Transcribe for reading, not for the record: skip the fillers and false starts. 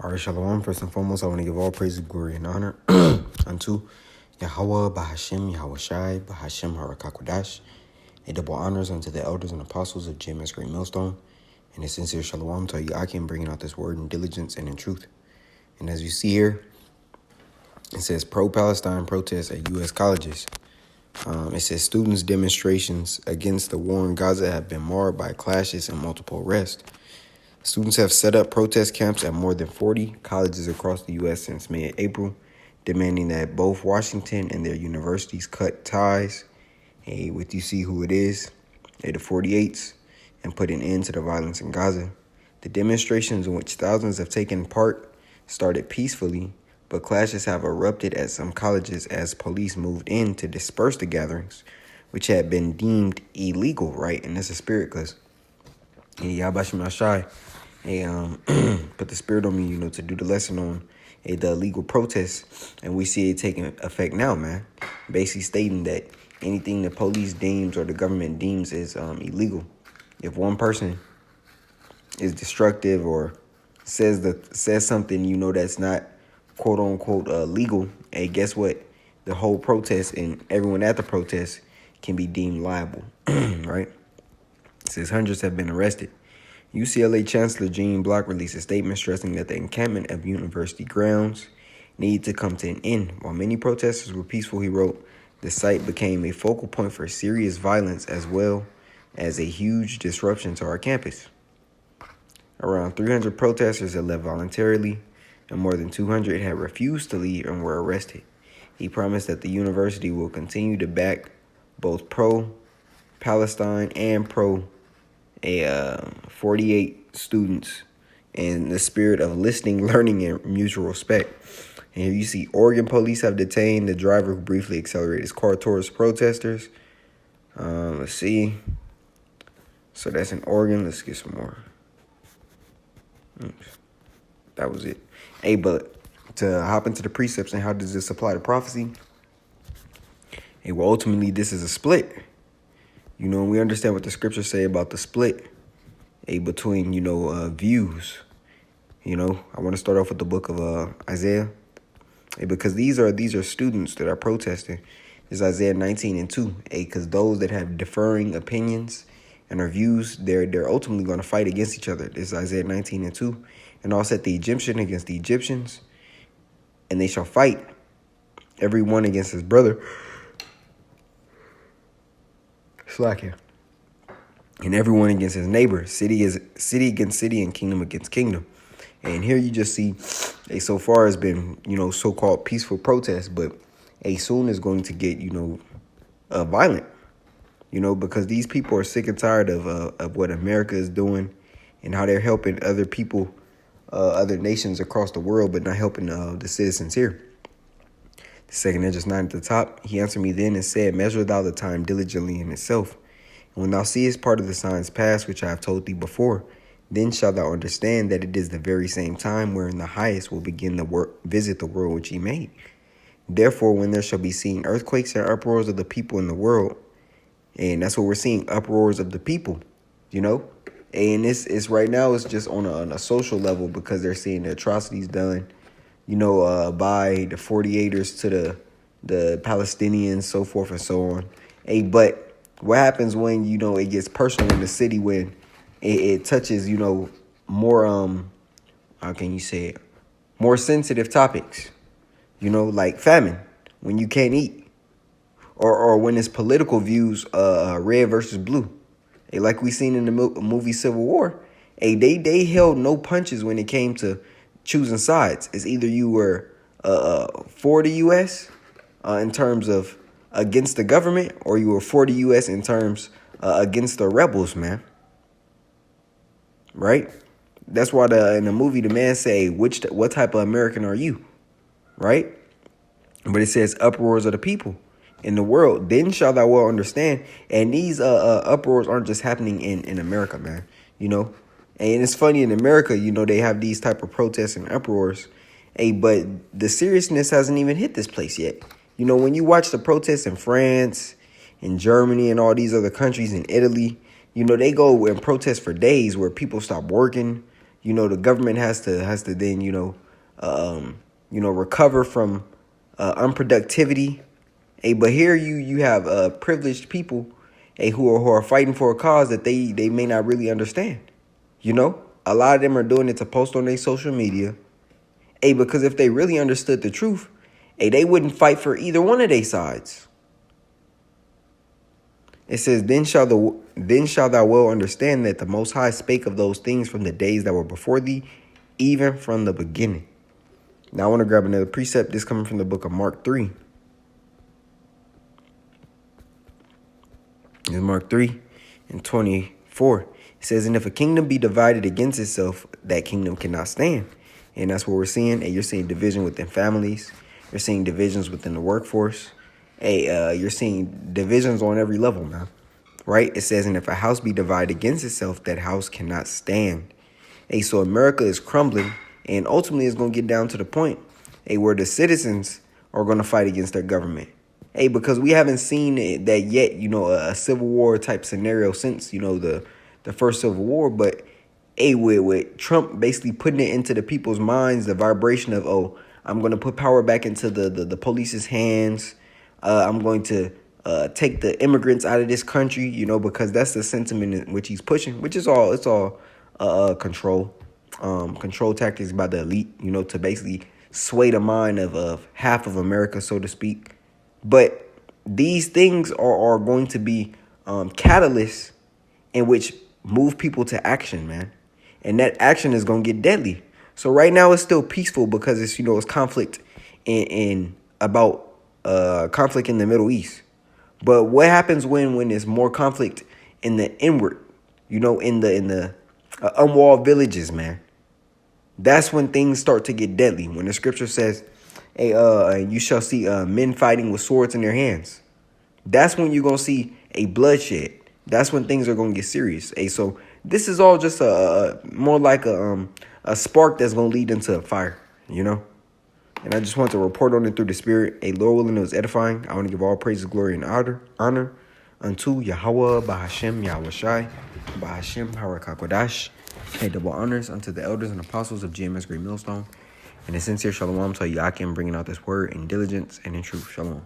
All right, Shalom. First and foremost, I want to give all praise, glory, and honor unto Yahweh, Bahashem, Yahweh Shai, Bahashem, Harakakwadash. A double honors unto the elders and apostles of JMS Great Millstone. And a sincere Shalom to Yakim, bringing out this word in diligence and in truth. And as you see here, it says pro-Palestine protests at U.S. colleges. It says students' demonstrations against the war in Gaza have been marred by clashes and multiple arrests. Students have set up protest camps at more than 40 colleges across the U.S. since May and April, demanding that both Washington and their universities cut ties with you see who it is, the 48s, and put an end to the violence in Gaza. The demonstrations, in which thousands have taken part, started peacefully, but clashes have erupted at some colleges as police moved in to disperse the gatherings, which had been deemed illegal, right? And that's a spirit, because Yabashim Ashai put the spirit on me, to do the lesson on the illegal protests, and we see it taking effect now, man. Basically stating that anything the police deems or the government deems is illegal. If one person is destructive or says something, that's not quote unquote legal, hey, guess what? The whole protest and everyone at the protest can be deemed liable, right? It says hundreds have been arrested. UCLA Chancellor Gene Block released a statement stressing that the encampment of university grounds need to come to an end. While many protesters were peaceful, he wrote, the site became a focal point for serious violence as well as a huge disruption to our campus. Around 300 protesters had left voluntarily, and more than 200 had refused to leave and were arrested. He promised that the university will continue to back both pro-Palestine and pro-48 students in the spirit of listening, learning, and mutual respect. And here you see Oregon police have detained the driver who briefly accelerated his car towards protesters. Let's see. So that's in Oregon. Let's get some more. Oops. That was it. Hey, but to hop into the precepts and how does this apply to prophecy? Hey, well, ultimately, this is a split. We understand what the scriptures say about the split between, views. I want to start off with the book of Isaiah. Because these are students that are protesting. It's Isaiah 19:2. Because those that have differing opinions and our views, they're ultimately going to fight against each other. This is Isaiah 19:2. And I'll set the Egyptian against the Egyptians, and they shall fight, every one against his brother. Slacking. And everyone against his neighbor. City against city, and kingdom against kingdom. And here you just see, so far has been, so-called peaceful protests, but soon is going to get, violent, because these people are sick and tired of what America is doing and how they're helping other people, other nations across the world, but not helping the citizens here. The second Edges 9 at the top, he answered me then and said, measure thou the time diligently in itself. And when thou seest part of the signs past, which I have told thee before, then shalt thou understand that it is the very same time wherein the highest will begin to visit the world which he made. Therefore, when there shall be seen earthquakes and uproars of the people in the world, and that's what we're seeing, uproars of the people, and it's right now, it's just on a social level because they're seeing the atrocities done, by the 48ers to the Palestinians, so forth and so on. But what happens when, it gets personal in the city, when it touches, more, how can you say it, more sensitive topics, like famine, when you can't eat, or when it's political views, red versus blue. Like we seen in the movie Civil War, they held no punches when it came to choosing sides. It's either you were for the U.S. In terms of against the government, or you were for the U.S. in terms against the rebels, man. Right? That's why in the movie the man say, what type of American are you? Right? But it says uproars of the people in the world. Then shall thou well understand. And these uproars aren't just happening in America, man. And it's funny, in America, they have these type of protests and uproars. But the seriousness hasn't even hit this place yet. When you watch the protests in France, in Germany, and all these other countries, in Italy, they go and protest for days where people stop working. the government has to then, recover from unproductivity. Hey, but here you have privileged people, hey, who are fighting for a cause that they may not really understand. A lot of them are doing it to post on their social media. Hey, because if they really understood the truth, hey, they wouldn't fight for either one of their sides. It says, then shall thou well understand that the Most High spake of those things from the days that were before thee, even from the beginning. Now I want to grab another precept. This coming from the book of Mark 3. In Mark 3 and 24, it says, and if a kingdom be divided against itself, that kingdom cannot stand. And that's what we're seeing. And you're seeing division within families. You're seeing divisions within the workforce. Hey, you're seeing divisions on every level, man. Right? It says, and if a house be divided against itself, that house cannot stand. Hey, so America is crumbling. And ultimately, it's going to get down to the point, hey, where the citizens are going to fight against their government. Hey, because we haven't seen that yet, a civil war type scenario since, the first Civil War. But, hey, with Trump basically putting it into the people's minds, the vibration of, oh, I'm going to put power back into the police's hands. I'm going to take the immigrants out of this country, because that's the sentiment in which he's pushing, which is all, it's all control tactics by the elite, to basically sway the mind of half of America, so to speak. But these things are going to be catalysts in which move people to action, man. And that action is going to get deadly. So right now it's still peaceful because it's, it's conflict about conflict in the Middle East. But what happens when there's more conflict in the inward, in the unwalled villages, man? That's when things start to get deadly. When the scripture says, hey, you shall see men fighting with swords in their hands. That's when you're going to see a bloodshed. That's when things are going to get serious. Hey, so this is all just more like a spark that's going to lead into a fire, And I just want to report on it through the Spirit. Hey, Lord willing, it was edifying. I want to give all praises, glory, and honor unto Yahweh, Bahashem, Yahweh Shai, Bahashem, Harakakodash. Hey, double honors unto the elders and apostles of GMS Great Millstone. And a sincere shalom to Yakim, bringing out this word in diligence and in truth. Shalom.